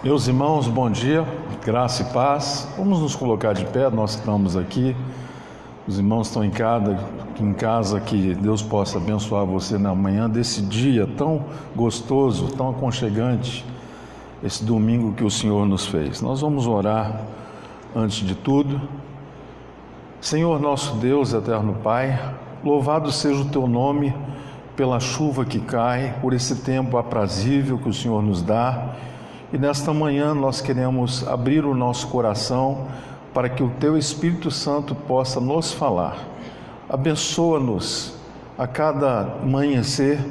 Meus irmãos, bom dia, graça e paz. Vamos nos colocar de pé, nós estamos aqui. Os irmãos estão em casa, que Deus possa abençoar você na manhã desse dia tão gostoso, tão aconchegante, esse domingo que o Senhor nos fez. Nós vamos orar antes de tudo. Senhor nosso Deus, eterno Pai, louvado seja o Teu nome pela chuva que cai, por esse tempo aprazível que o Senhor nos dá. E nesta manhã nós queremos abrir o nosso coração para que o Teu Espírito Santo possa nos falar. Abençoa-nos a cada amanhecer,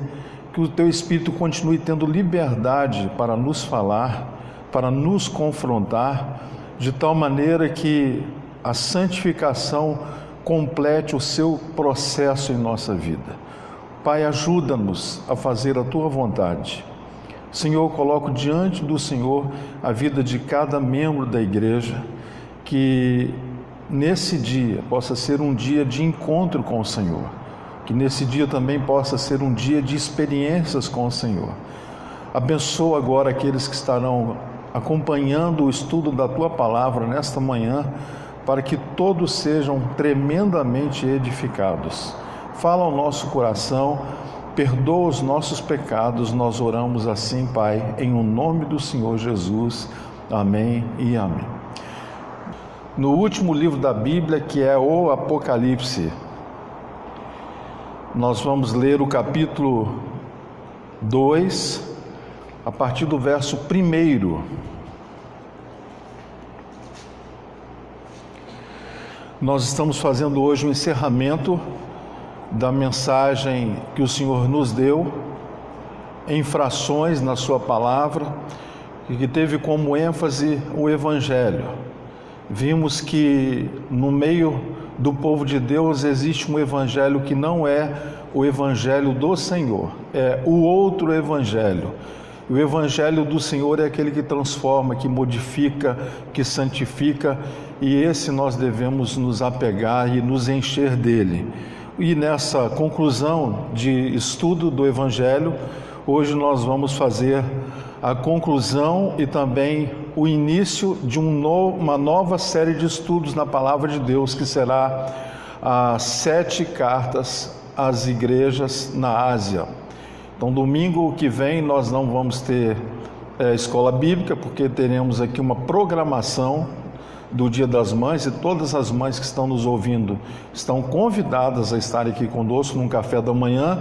que o Teu Espírito continue tendo liberdade para nos falar, para nos confrontar, de tal maneira que a santificação complete o seu processo em nossa vida. Pai, ajuda-nos a fazer a Tua vontade. Senhor, coloco diante do Senhor a vida de cada membro da igreja, que nesse dia possa ser um dia de encontro com o Senhor, que nesse dia também possa ser um dia de experiências com o Senhor. Abençoa agora aqueles que estarão acompanhando o estudo da Tua palavra nesta manhã, para que todos sejam tremendamente edificados. Fala ao nosso coração, perdoa os nossos pecados, nós oramos assim, Pai, em o nome do Senhor Jesus. Amém e amém. No último livro da Bíblia, que é o Apocalipse, nós vamos ler o capítulo 2, a partir do verso 1. Nós estamos fazendo hoje o encerramento da mensagem que o Senhor nos deu, em frações na sua palavra, e que teve como ênfase o Evangelho. Vimos que no meio do povo de Deus existe um Evangelho que não é o Evangelho do Senhor, é o outro Evangelho. O Evangelho do Senhor é aquele que transforma, que modifica, que santifica, e esse nós devemos nos apegar e nos encher dele. E nessa conclusão de estudo do Evangelho, hoje nós vamos fazer a conclusão e também o início de uma nova série de estudos na Palavra de Deus, que será as 7 cartas às igrejas na Ásia. Então, domingo que vem nós não vamos ter escola bíblica, porque teremos aqui uma programação do Dia das Mães, e todas as mães que estão nos ouvindo estão convidadas a estar aqui conosco num café da manhã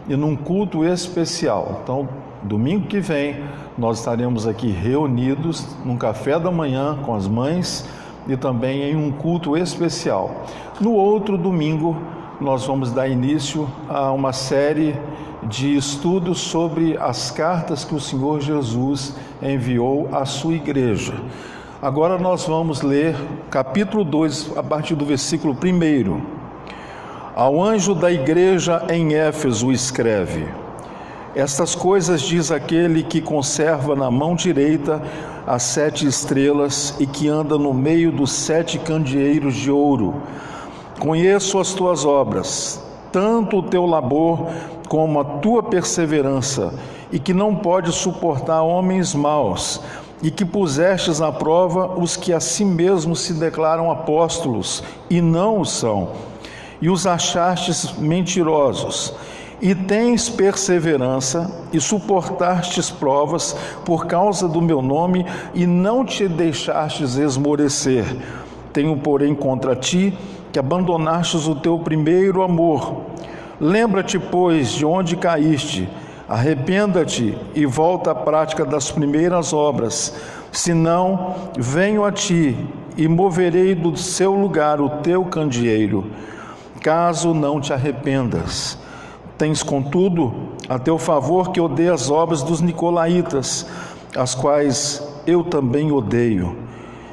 e num culto especial. Então, domingo que vem nós estaremos aqui reunidos num café da manhã com as mães e também em um culto especial. No outro domingo nós vamos dar início a uma série de estudos sobre as cartas que o Senhor Jesus enviou à sua igreja. Agora nós vamos ler capítulo 2, a partir do versículo 1. Ao anjo da igreja em Éfeso escreve: Estas coisas diz aquele que conserva na mão direita as 7 estrelas e que anda no meio dos 7 candeeiros de ouro. Conheço as tuas obras, tanto o teu labor como a tua perseverança, e que não podes suportar homens maus, e que pusestes à prova os que a si mesmos se declaram apóstolos, e não o são, e os achastes mentirosos, e tens perseverança, e suportastes provas por causa do meu nome, e não te deixastes esmorecer. Tenho, porém, contra ti, que abandonastes o teu primeiro amor. Lembra-te, pois, de onde caíste, arrependa-te e volta à prática das primeiras obras, senão venho a ti e moverei do seu lugar o teu candeeiro, caso não te arrependas. Tens, contudo, a teu favor que odeia as obras dos nicolaítas, as quais eu também odeio.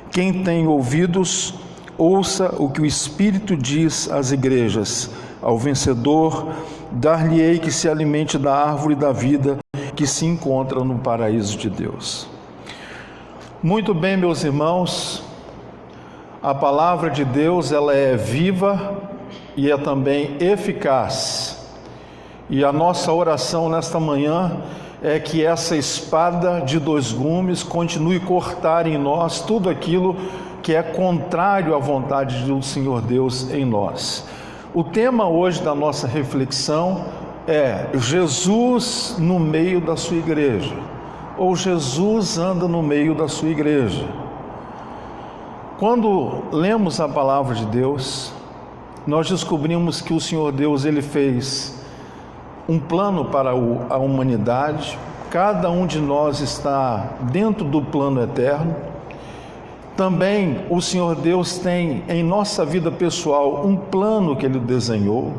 Quem tem ouvidos, ouça o que o Espírito diz às igrejas. Ao vencedor, dar-lhe-ei que se alimente da árvore da vida que se encontra no paraíso de Deus. Muito bem, meus irmãos, a palavra de Deus, ela é viva e é também eficaz. E a nossa oração nesta manhã é que essa espada de dois gumes continue a cortar em nós tudo aquilo que é contrário à vontade do Senhor Deus em nós. O tema hoje da nossa reflexão é Jesus no meio da sua igreja, ou Jesus anda no meio da sua igreja. Quando lemos a palavra de Deus, nós descobrimos que o Senhor Deus, Ele fez um plano para a humanidade. Cada um de nós está dentro do plano eterno. Também o Senhor Deus tem em nossa vida pessoal um plano que Ele desenhou.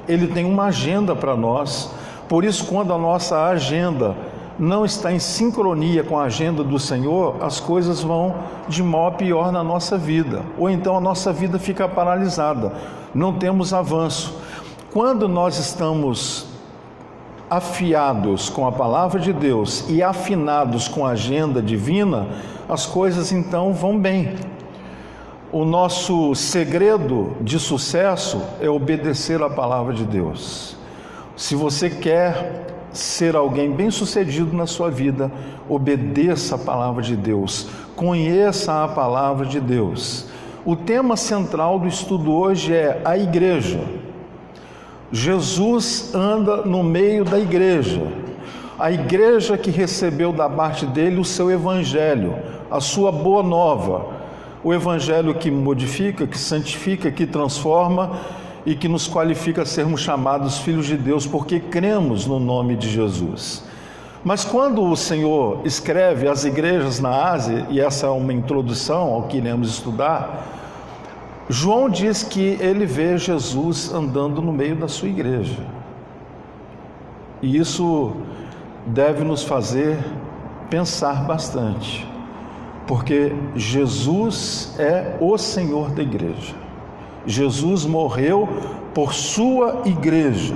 Ele tem uma agenda para nós. Por isso, quando a nossa agenda não está em sincronia com a agenda do Senhor, as coisas vão de mal a pior na nossa vida, ou então a nossa vida fica paralisada, não temos avanço. Quando nós estamos afiados com a palavra de Deus e afinados com a agenda divina, as coisas então vão bem. O nosso segredo de sucesso é obedecer à palavra de Deus. Se você quer ser alguém bem-sucedido na sua vida, obedeça a palavra de Deus, conheça a palavra de Deus. O tema central do estudo hoje é a igreja. Jesus anda no meio da igreja, a igreja que recebeu da parte dele o seu evangelho, a sua boa nova, o evangelho que modifica, que santifica, que transforma e que nos qualifica a sermos chamados filhos de Deus, porque cremos no nome de Jesus. Mas quando o Senhor escreve às igrejas na Ásia, e essa é uma introdução ao que iremos estudar, João diz que ele vê Jesus andando no meio da sua igreja. E isso deve nos fazer pensar bastante, porque Jesus é o Senhor da igreja. Jesus morreu por sua igreja.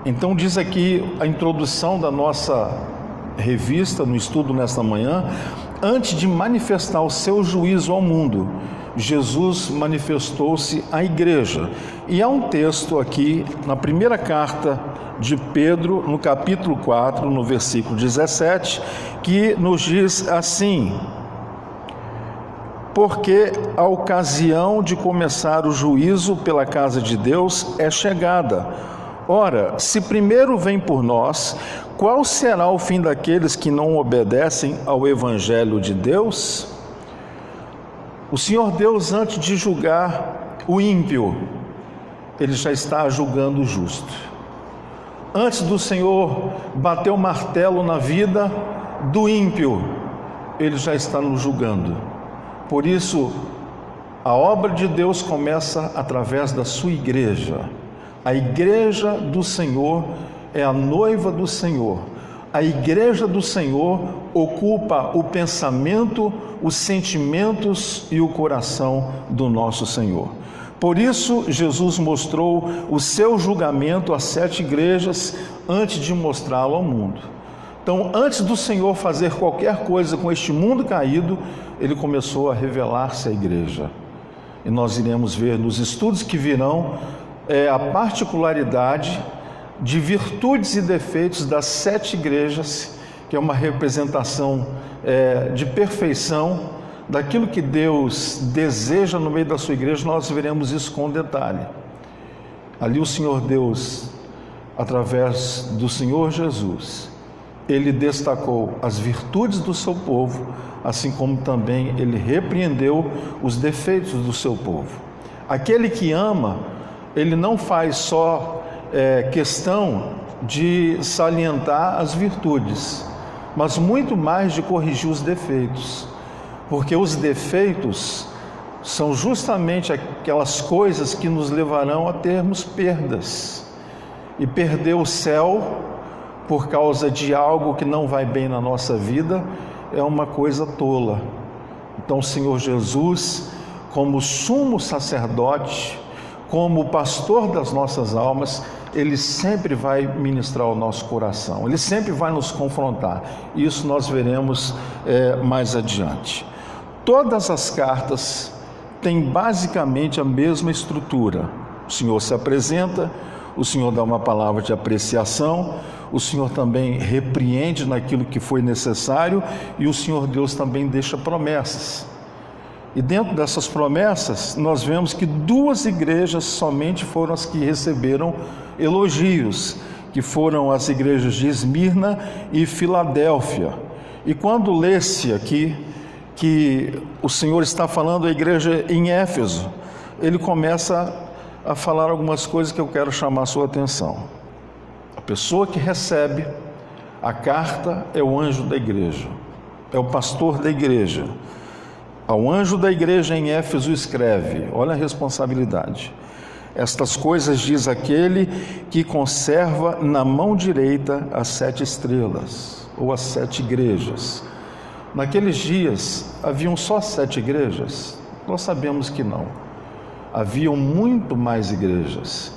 Então diz aqui a introdução da nossa revista, no estudo nesta manhã: antes de manifestar o seu juízo ao mundo, Jesus manifestou-se à igreja. E há um texto aqui, na primeira carta de Pedro, no capítulo 4, no versículo 17, que nos diz assim: porque a ocasião de começar o juízo pela casa de Deus é chegada. Ora, se primeiro vem por nós, qual será o fim daqueles que não obedecem ao Evangelho de Deus? O Senhor Deus, antes de julgar o ímpio, Ele já está julgando o justo. Antes do Senhor bater o martelo na vida do ímpio, Ele já está nos julgando. Por isso, a obra de Deus começa através da sua igreja. A igreja do Senhor é a noiva do Senhor. A igreja do Senhor ocupa o pensamento, os sentimentos e o coração do nosso Senhor. Por isso, Jesus mostrou o seu julgamento às 7 igrejas antes de mostrá-lo ao mundo. Então, antes do Senhor fazer qualquer coisa com este mundo caído, Ele começou a revelar-se à igreja. E nós iremos ver nos estudos que virão a particularidade de virtudes e defeitos das 7 igrejas, que é uma representação de perfeição daquilo que Deus deseja no meio da sua igreja. Nós veremos isso com detalhe. Ali o Senhor Deus, através do Senhor Jesus, Ele destacou as virtudes do seu povo, assim como também Ele repreendeu os defeitos do seu povo. Aquele que ama, Ele não faz só questão de salientar as virtudes, mas muito mais de corrigir os defeitos, porque os defeitos são justamente aquelas coisas que nos levarão a termos perdas, e perder o céu por causa de algo que não vai bem na nossa vida é uma coisa tola. Então o Senhor Jesus, como sumo sacerdote, como pastor das nossas almas, Ele sempre vai ministrar o nosso coração, Ele sempre vai nos confrontar. Isso nós veremos mais adiante. Todas as cartas têm basicamente a mesma estrutura. O Senhor se apresenta, o Senhor dá uma palavra de apreciação, o Senhor também repreende naquilo que foi necessário, e o Senhor Deus também deixa promessas. E dentro dessas promessas, nós vemos que 2 igrejas somente foram as que receberam elogios, que foram as igrejas de Esmirna e Filadélfia. E quando lê-se aqui que o Senhor está falando à igreja em Éfeso, ele começa a falar algumas coisas que eu quero chamar a sua atenção. A pessoa que recebe a carta é o anjo da igreja, é o pastor da igreja. Ao anjo da igreja em Éfeso escreve, olha a responsabilidade: estas coisas diz aquele que conserva na mão direita as 7 estrelas, ou as 7 igrejas. Naqueles dias, haviam só 7 igrejas? Nós sabemos que não. Haviam muito mais igrejas,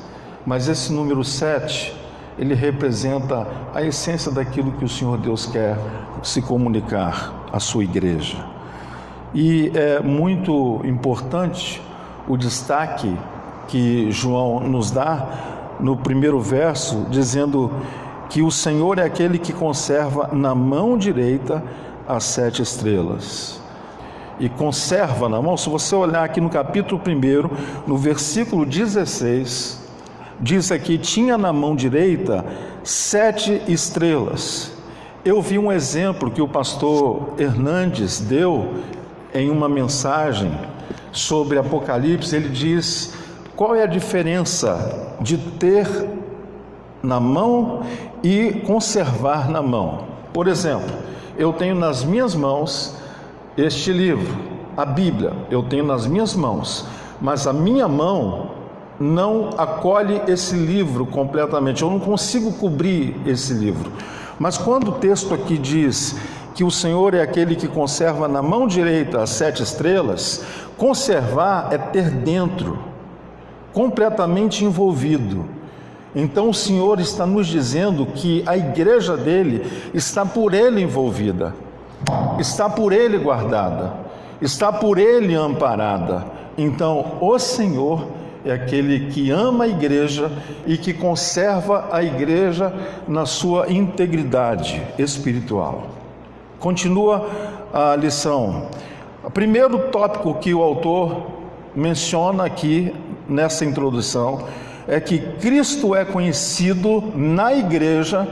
mas esse número 7, ele representa a essência daquilo que o Senhor Deus quer se comunicar à sua igreja. E é muito importante o destaque que João nos dá no primeiro verso, dizendo que o Senhor é aquele que conserva na mão direita as 7 estrelas. E conserva na mão, se você olhar aqui no capítulo 1, no versículo 16, diz aqui: tinha na mão direita 7 estrelas. Eu vi um exemplo que o pastor Hernandes deu em uma mensagem sobre Apocalipse. Ele diz: qual é a diferença de ter na mão e conservar na mão? Por exemplo, eu tenho nas minhas mãos este livro, a Bíblia, eu tenho nas minhas mãos, mas a minha mão não acolhe esse livro completamente, eu não consigo cobrir esse livro. Mas quando o texto aqui diz que o Senhor é aquele que conserva na mão direita as 7 estrelas, conservar é ter dentro, completamente envolvido. Então o Senhor está nos dizendo que a igreja dele está por ele envolvida, está por ele guardada, está por ele amparada. Então o Senhor é aquele que ama a igreja e que conserva a igreja na sua integridade espiritual. Continua a lição. O primeiro tópico que o autor menciona aqui nessa introdução é que Cristo é conhecido na igreja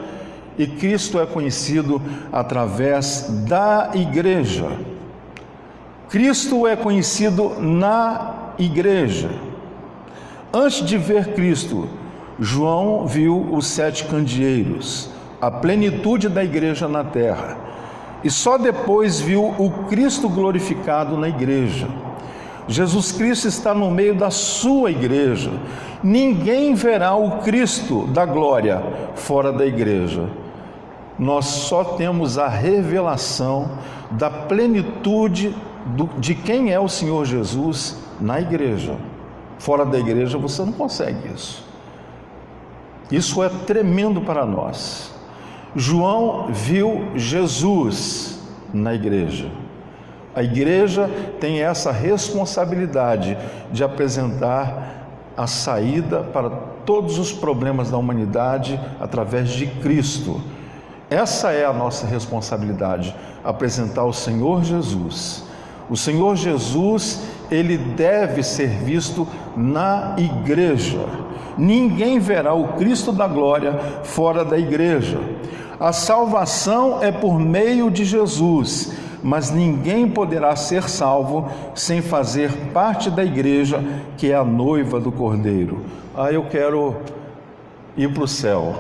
e Cristo é conhecido através da igreja. Cristo é conhecido na igreja. Antes de ver Cristo, João viu os 7 candeeiros, a plenitude da igreja na terra, e só depois viu o Cristo glorificado na igreja. Jesus Cristo está no meio da sua igreja. Ninguém verá o Cristo da glória fora da igreja. Nós só temos a revelação da plenitude de quem é o Senhor Jesus na igreja. Fora da igreja você não consegue isso. Isso é tremendo para nós. João viu Jesus na igreja. A igreja tem essa responsabilidade de apresentar a saída para todos os problemas da humanidade através de Cristo. Essa é a nossa responsabilidade, apresentar o Senhor Jesus. O Senhor Jesus, ele deve ser visto na igreja. Ninguém verá o Cristo da glória fora da igreja. A salvação é por meio de Jesus, mas ninguém poderá ser salvo sem fazer parte da igreja, que é a noiva do Cordeiro. Eu quero ir para o céu.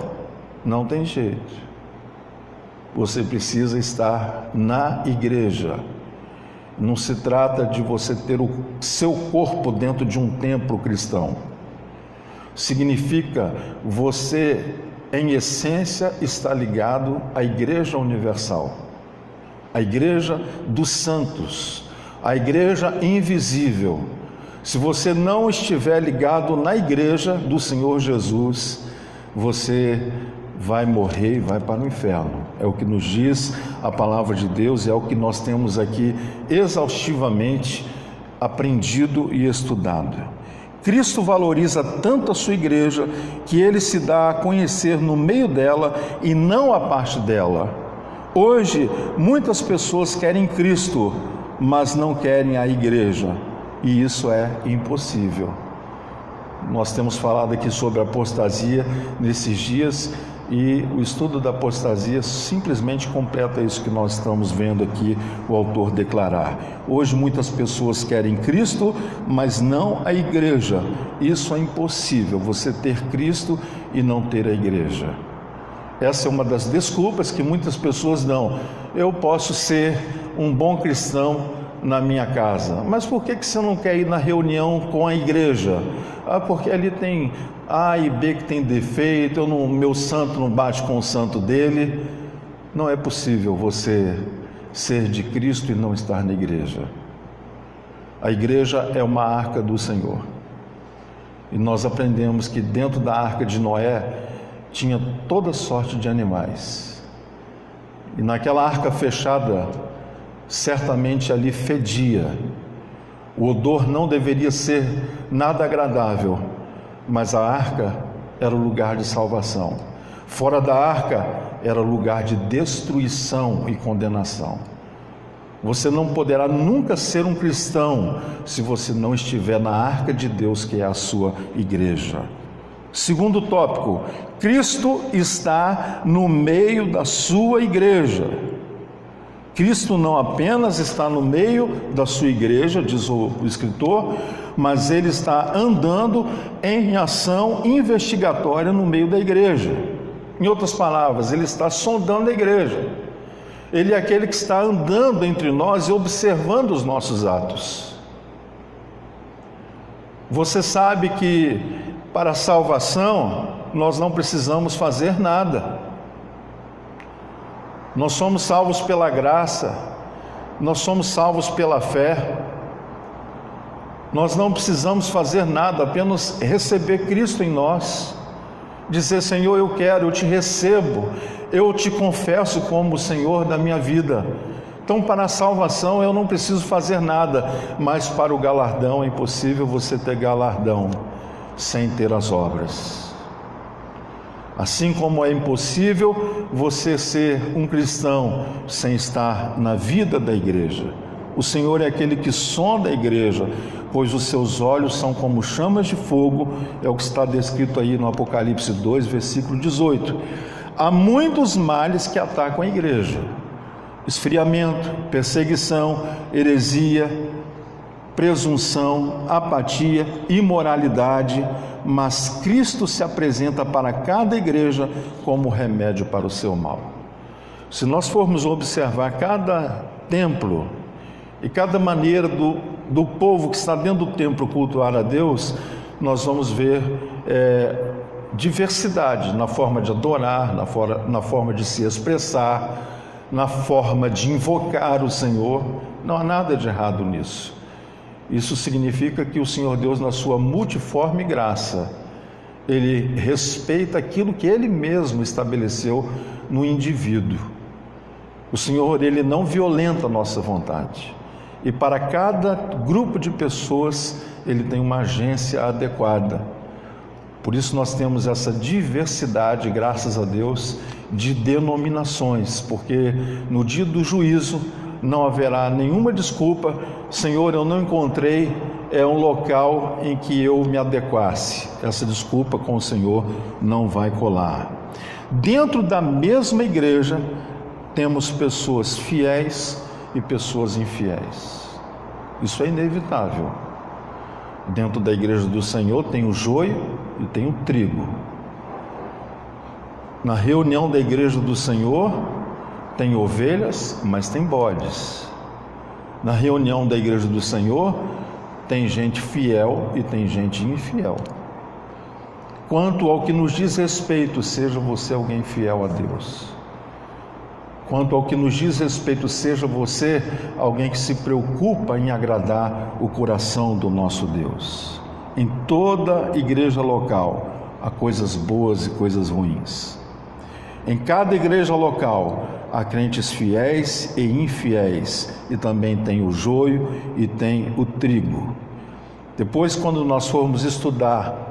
Não tem jeito. Você precisa estar na igreja. Não se trata de você ter o seu corpo dentro de um templo cristão. Significa você, em essência, estar ligado à Igreja Universal, a igreja dos santos, a igreja invisível. Se você não estiver ligado na igreja do Senhor Jesus, você vai morrer e vai para o inferno. É o que nos diz a palavra de Deus, é o que nós temos aqui exaustivamente aprendido e estudado. Cristo valoriza tanto a sua igreja que ele se dá a conhecer no meio dela e não a parte dela. Hoje, muitas pessoas querem Cristo, mas não querem a igreja, e isso é impossível. Nós temos falado aqui sobre apostasia nesses dias, e o estudo da apostasia simplesmente completa isso que nós estamos vendo aqui o autor declarar. Hoje muitas pessoas querem Cristo, mas não a igreja. Isso é impossível, você ter Cristo e não ter a igreja. Essa é uma das desculpas que muitas pessoas dão. Eu posso ser um bom cristão na minha casa, mas por que você não quer ir na reunião com a igreja? Porque ali tem A e B que tem defeito, meu santo não bate com o santo dele. Não é possível você ser de Cristo e não estar na igreja. A igreja é uma arca do Senhor, e nós aprendemos que dentro da arca de Noé tinha toda sorte de animais, e naquela arca fechada certamente ali fedia. O odor não deveria ser nada agradável, mas a arca era o lugar de salvação. Fora da arca era lugar de destruição e condenação. Você não poderá nunca ser um cristão se você não estiver na arca de Deus, que é a sua igreja. Segundo tópico, Cristo está no meio da sua igreja. Cristo não apenas está no meio da sua igreja, diz o escritor, mas ele está andando em ação investigatória no meio da igreja. Em outras palavras, ele está sondando a igreja. Ele é aquele que está andando entre nós e observando os nossos atos. Você sabe que para a salvação nós não precisamos fazer nada. Nós somos salvos pela graça, nós somos salvos pela fé. Nós não precisamos fazer nada, apenas receber Cristo em nós. Dizer: Senhor, eu quero, eu te recebo, eu te confesso como o Senhor da minha vida. Então, para a salvação eu não preciso fazer nada, mas para o galardão é impossível você ter galardão sem ter as obras. Assim como é impossível você ser um cristão sem estar na vida da igreja. O Senhor é aquele que sonda a igreja, pois os seus olhos são como chamas de fogo, é o que está descrito aí no Apocalipse 2, versículo 18. Há muitos males que atacam a igreja: esfriamento, perseguição, heresia, presunção, apatia, imoralidade, mas Cristo se apresenta para cada igreja como remédio para o seu mal. Se nós formos observar cada templo e cada maneira do povo que está dentro do templo cultuar a Deus, nós vamos ver diversidade na forma de adorar, na forma de se expressar, na forma de invocar o Senhor. Não há nada de errado nisso. Isso significa que o Senhor Deus, na sua multiforme graça, Ele respeita aquilo que Ele mesmo estabeleceu no indivíduo. O Senhor, Ele não violenta a nossa vontade. E para cada grupo de pessoas, Ele tem uma agência adequada. Por isso nós temos essa diversidade, graças a Deus, de denominações, porque no dia do juízo não haverá nenhuma desculpa: Senhor, eu não encontrei um local em que eu me adequasse. Essa desculpa com o Senhor não vai colar. Dentro da mesma igreja temos pessoas fiéis e pessoas infiéis. Isso é inevitável. Dentro da igreja do Senhor tem o joio e tem o trigo. Na reunião da igreja do Senhor tem ovelhas, mas tem bodes. Na reunião da igreja do Senhor tem gente fiel e tem gente infiel. Quanto ao que nos diz respeito, seja você alguém fiel a Deus. Quanto ao que nos diz respeito, seja você alguém que se preocupa em agradar o coração do nosso Deus. Em toda igreja local há coisas boas e coisas ruins. Em cada igreja local há crentes fiéis e infiéis, e também tem o joio e tem o trigo. Depois, quando nós formos estudar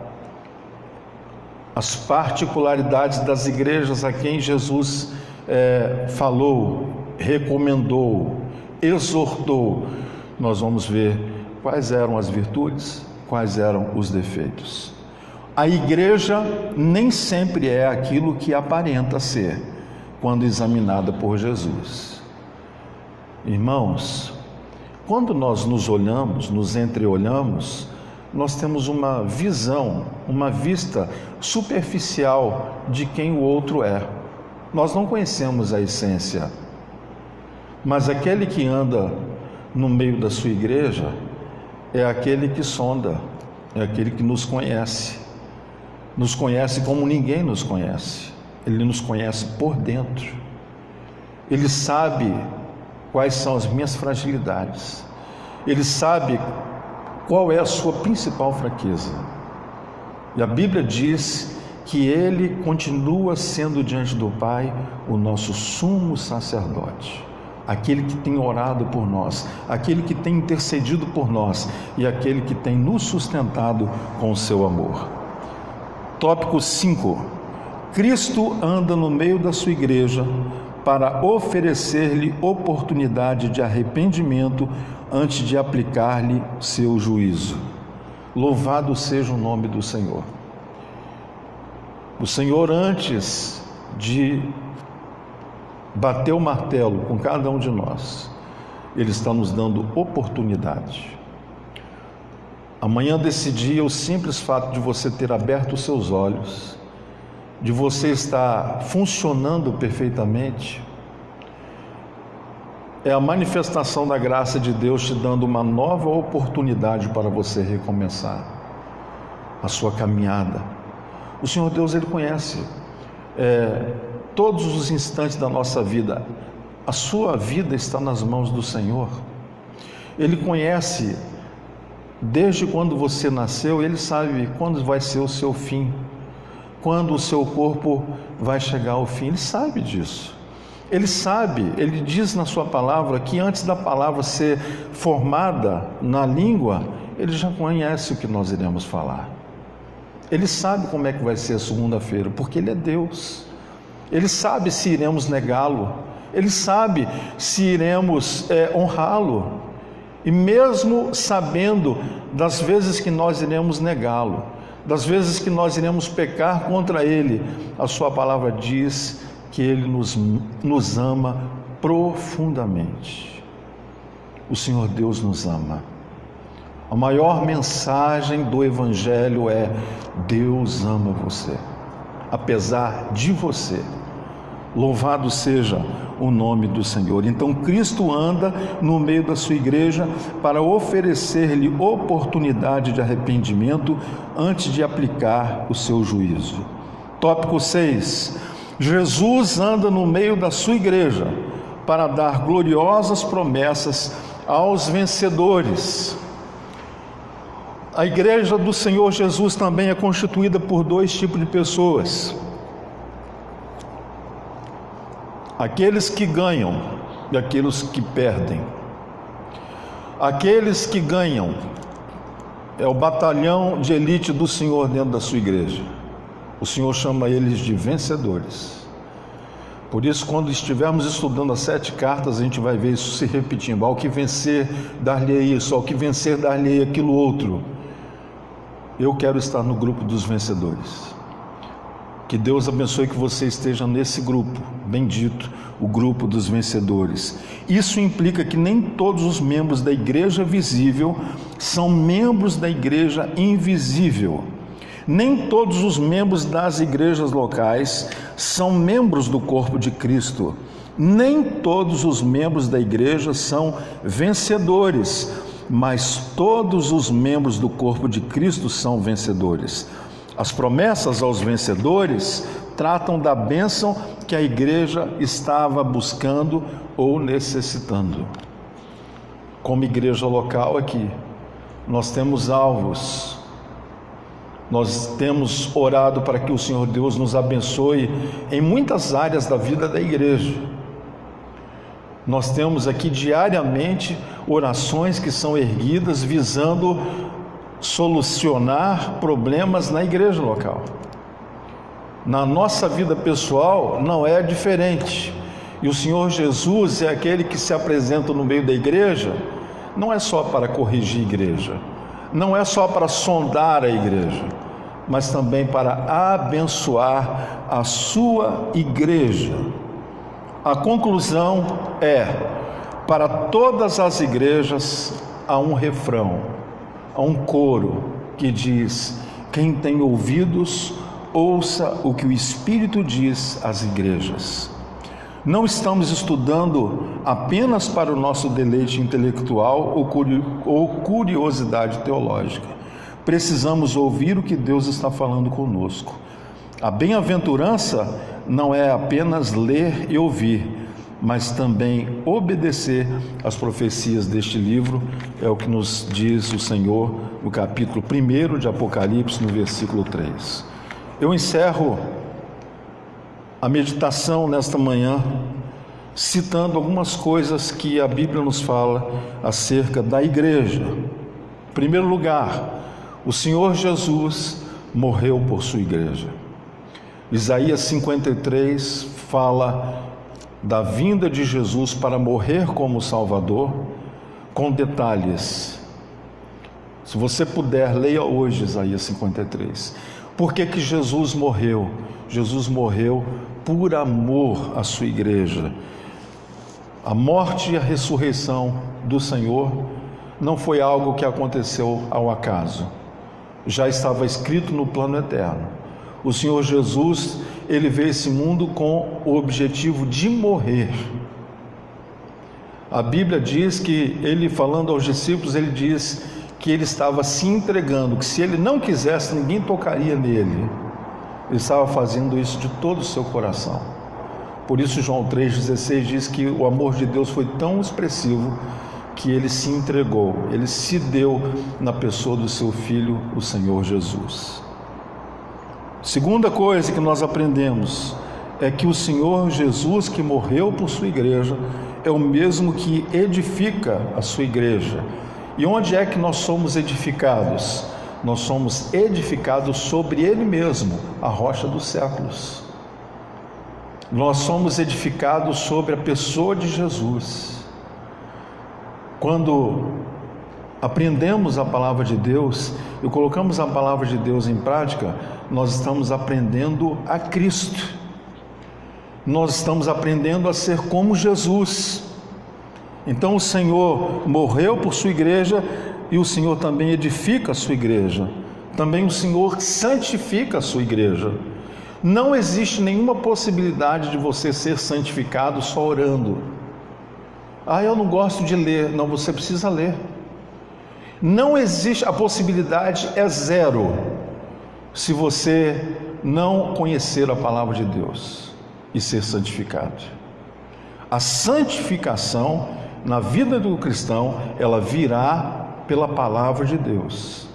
as particularidades das igrejas a quem Jesus falou, recomendou, exortou, nós vamos ver quais eram as virtudes, quais eram os defeitos. A igreja nem sempre é aquilo que aparenta ser quando examinada por Jesus. Irmãos, quando nós nos olhamos, nos entreolhamos, nós temos uma visão, uma vista superficial de quem o outro é. Nós não conhecemos a essência, mas aquele que anda no meio da sua igreja é aquele que sonda, é aquele que nos conhece como ninguém nos conhece. Ele nos conhece por dentro, ele sabe quais são as minhas fragilidades, ele sabe qual é a sua principal fraqueza, e a Bíblia diz que ele continua sendo diante do Pai o nosso sumo sacerdote, aquele que tem orado por nós, aquele que tem intercedido por nós e aquele que tem nos sustentado com o seu amor. Tópico 5. Cristo anda no meio da sua igreja para oferecer-lhe oportunidade de arrependimento antes de aplicar-lhe seu juízo. Louvado seja o nome do Senhor. O Senhor, antes de bater o martelo com cada um de nós, Ele está nos dando oportunidade. Amanhã desse dia, o simples fato de você ter aberto os seus olhos, de você estar funcionando perfeitamente, é a manifestação da graça de Deus te dando uma nova oportunidade para você recomeçar a sua caminhada. O Senhor Deus, Ele conhece todos os instantes da nossa vida. A sua vida está nas mãos do Senhor. Ele conhece desde quando você nasceu, Ele sabe quando vai ser o seu fim, quando o seu corpo vai chegar ao fim. Ele sabe disso. Ele sabe, Ele diz na sua palavra que antes da palavra ser formada na língua, Ele já conhece o que nós iremos falar. Ele sabe como é que vai ser a segunda-feira, porque Ele é Deus. Ele sabe se iremos negá-lo, Ele sabe se iremos honrá-lo. E mesmo sabendo das vezes que nós iremos negá-lo, das vezes que nós iremos pecar contra Ele, a sua palavra diz que Ele nos ama profundamente. O Senhor Deus nos ama. A maior mensagem do Evangelho é: Deus ama você, apesar de você. Louvado seja o nome do Senhor. Então Cristo anda no meio da sua igreja para oferecer-lhe oportunidade de arrependimento antes de aplicar o seu juízo. Tópico 6. Jesus anda no meio da sua igreja para dar gloriosas promessas aos vencedores. A igreja do Senhor Jesus também é constituída por dois tipos de pessoas: aqueles que ganham e aqueles que perdem. Aqueles que ganham é o batalhão de elite do Senhor dentro da sua igreja. O Senhor chama eles de vencedores. Por isso, quando estivermos estudando as 7 cartas, a gente vai ver isso se repetindo: ao que vencer, dar-lhe isso; ao que vencer, dar-lhe aquilo outro. Eu quero estar no grupo dos vencedores. Que Deus abençoe que você esteja nesse grupo, bendito, o grupo dos vencedores. Isso implica que nem todos os membros da igreja visível são membros da igreja invisível. Nem todos os membros das igrejas locais são membros do corpo de Cristo. Nem todos os membros da igreja são vencedores, mas todos os membros do corpo de Cristo são vencedores. As promessas aos vencedores tratam da bênção que a igreja estava buscando ou necessitando. Como igreja local aqui, nós temos alvos, nós temos orado para que o Senhor Deus nos abençoe em muitas áreas da vida da igreja. Nós temos aqui diariamente orações que são erguidas visando solucionar problemas na igreja local. Na nossa vida pessoal não é diferente. E o Senhor Jesus é aquele que se apresenta no meio da igreja, não é só para corrigir a igreja, não é só para sondar a igreja, mas também para abençoar a sua igreja. A conclusão é: para todas as igrejas há um refrão, há um coro que diz: quem tem ouvidos, ouça o que o Espírito diz às igrejas. Não estamos estudando apenas para o nosso deleite intelectual ou curiosidade teológica. Precisamos ouvir o que Deus está falando conosco. A bem-aventurança não é apenas ler e ouvir, mas também obedecer às profecias deste livro, é o que nos diz o Senhor no capítulo 1 de Apocalipse, no versículo 3. Eu encerro a meditação nesta manhã citando algumas coisas que a Bíblia nos fala acerca da igreja. Em primeiro lugar, o Senhor Jesus morreu por sua igreja. Isaías 53 fala da vinda de Jesus para morrer como Salvador, com detalhes. Se você puder, leia hoje Isaías 53. Por que que Jesus morreu? Jesus morreu por amor à sua igreja. A morte e a ressurreição do Senhor não foi algo que aconteceu ao acaso. Já estava escrito no plano eterno. O Senhor Jesus, ele veio a esse mundo com o objetivo de morrer. A Bíblia diz que ele, falando aos discípulos, ele diz que ele estava se entregando, que se ele não quisesse, ninguém tocaria nele. Ele estava fazendo isso de todo o seu coração. Por isso João 3,16 diz que o amor de Deus foi tão expressivo que ele se entregou, ele se deu na pessoa do seu Filho, o Senhor Jesus. Segunda coisa que nós aprendemos é que o Senhor Jesus, que morreu por sua igreja, é o mesmo que edifica a sua igreja. E onde é que nós somos edificados? Nós somos edificados sobre Ele mesmo, a rocha dos séculos. Nós somos edificados sobre a pessoa de Jesus. Quando aprendemos a palavra de Deus e colocamos a palavra de Deus em prática, nós estamos aprendendo a Cristo. Nós estamos aprendendo a ser como Jesus. Então o Senhor morreu por sua igreja e o Senhor também edifica a sua igreja. Também o Senhor santifica a sua igreja. Não existe nenhuma possibilidade de você ser santificado só orando. Eu não gosto de ler. Não, você precisa ler. Não existe, a possibilidade é zero se você não conhecer a palavra de Deus e ser santificado. A santificação na vida do cristão, ela virá pela palavra de Deus.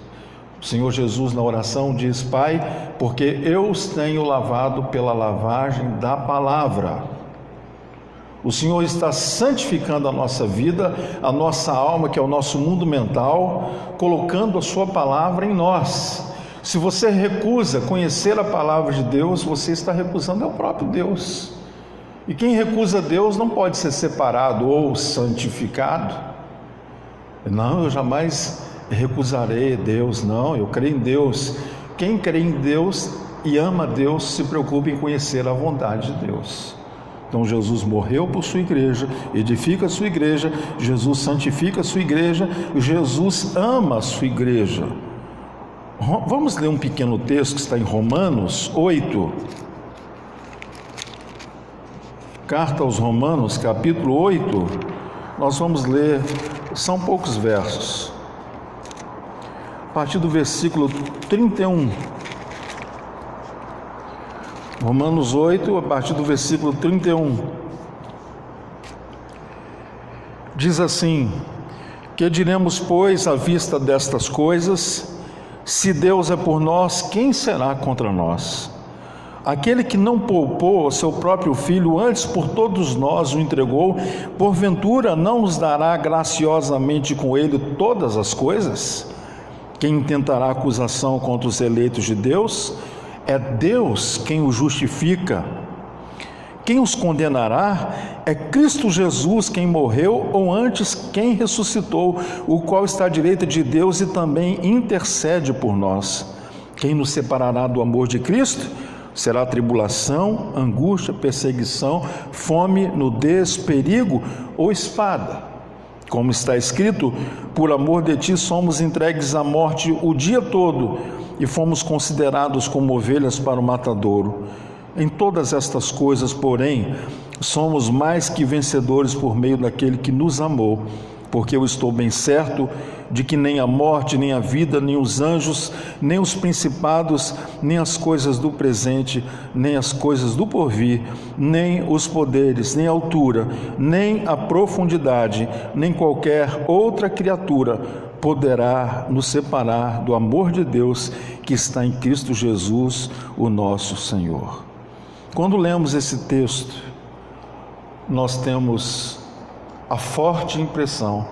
O Senhor Jesus na oração diz: Pai, porque eu os tenho lavado pela lavagem da palavra. O Senhor está santificando a nossa vida, a nossa alma, que é o nosso mundo mental, colocando a sua palavra em nós. Se você recusa conhecer a palavra de Deus, você está recusando ao próprio Deus. E quem recusa Deus não pode ser separado ou santificado. Não, eu jamais recusarei Deus. Não, eu creio em Deus. Quem crê em Deus e ama Deus se preocupa em conhecer a vontade de Deus. Então Jesus morreu por sua igreja, edifica a sua igreja, Jesus santifica a sua igreja, Jesus ama a sua igreja. Vamos ler um pequeno texto que está em Romanos 8. Carta aos Romanos, capítulo 8. Nós vamos ler, são poucos versos. A partir do versículo 31. Romanos 8, a partir do versículo 31. Diz assim: que diremos, pois, à vista destas coisas? Se Deus é por nós, quem será contra nós? Aquele que não poupou o seu próprio Filho, antes por todos nós o entregou, porventura não nos dará graciosamente com ele todas as coisas? Quem intentará acusação contra os eleitos de Deus? É Deus quem os justifica. Quem os condenará? É Cristo Jesus quem morreu, ou antes quem ressuscitou, o qual está à direita de Deus e também intercede por nós. Quem nos separará do amor de Cristo? Será tribulação, angústia, perseguição, fome, nudez, perigo ou espada? Como está escrito, por amor de ti somos entregues à morte o dia todo e fomos considerados como ovelhas para o matadouro. Em todas estas coisas, porém, somos mais que vencedores por meio daquele que nos amou, porque eu estou bem certo de que nem a morte, nem a vida, nem os anjos, nem os principados, nem as coisas do presente, nem as coisas do porvir, nem os poderes, nem a altura, nem a profundidade, nem qualquer outra criatura poderá nos separar do amor de Deus que está em Cristo Jesus, o nosso Senhor. Quando lemos esse texto, nós temos a forte impressão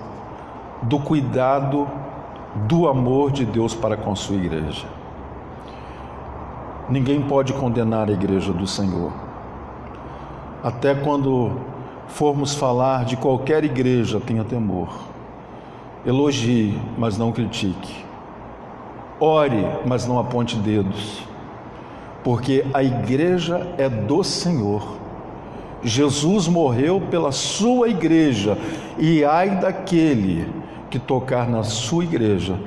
do cuidado, do amor de Deus para com a sua igreja. Ninguém pode condenar a igreja do Senhor. Até quando formos falar de qualquer igreja, tenha temor. Elogie, mas não critique. Ore, mas não aponte dedos. Porque a igreja é do Senhor. Jesus morreu pela sua igreja, e ai daquele que tocar na sua igreja,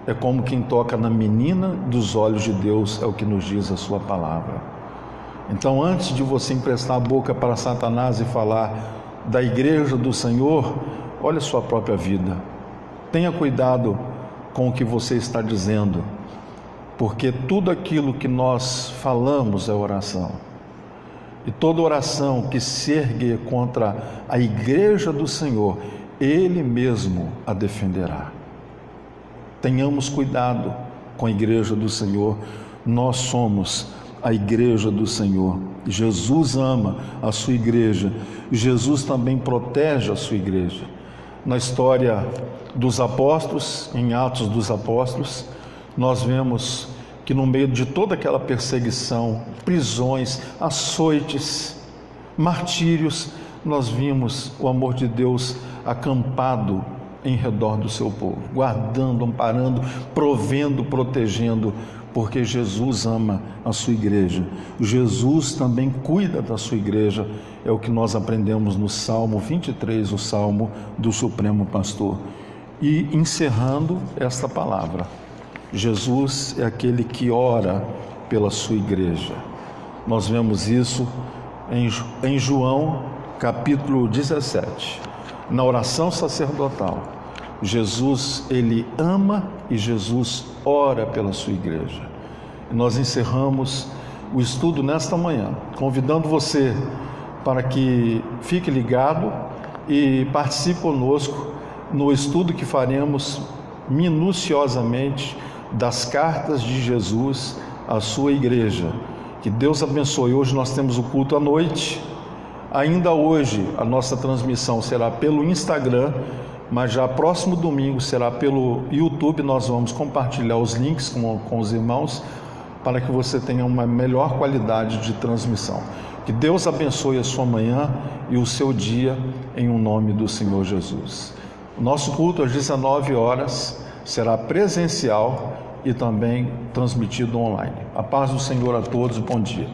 é como quem toca na menina dos olhos de Deus, é o que nos diz a sua palavra. Então, antes de você emprestar a boca para Satanás e falar da igreja do Senhor, olhe a sua própria vida. Tenha cuidado com o que você está dizendo, porque tudo aquilo que nós falamos é oração. E toda oração que se ergue contra a igreja do Senhor, Ele mesmo a defenderá. Tenhamos cuidado com a igreja do Senhor. Nós somos a igreja do Senhor. Jesus ama a sua igreja. Jesus também protege a sua igreja. Na história dos apóstolos, em Atos dos Apóstolos, nós vemos que no meio de toda aquela perseguição, prisões, açoites, martírios, nós vimos o amor de Deus acampado em redor do seu povo, guardando, amparando, provendo, protegendo, porque Jesus ama a sua igreja. Jesus também cuida da sua igreja, é o que nós aprendemos no Salmo 23, o Salmo do Supremo Pastor. E encerrando esta palavra, Jesus é aquele que ora pela sua igreja. Nós vemos isso em João capítulo 17, na oração sacerdotal. Jesus, ele ama e Jesus ora pela sua igreja. E nós encerramos o estudo nesta manhã, convidando você para que fique ligado e participe conosco no estudo que faremos minuciosamente das cartas de Jesus à sua igreja. Que Deus abençoe. Hoje nós temos o culto à noite. Ainda hoje a nossa transmissão será pelo Instagram, mas já próximo domingo será pelo YouTube. Nós vamos compartilhar os links com os irmãos para que você tenha uma melhor qualidade de transmissão. Que Deus abençoe a sua manhã e o seu dia em nome do Senhor Jesus. Nosso culto às 19 horas será presencial e também transmitido online. A paz do Senhor a todos, bom dia.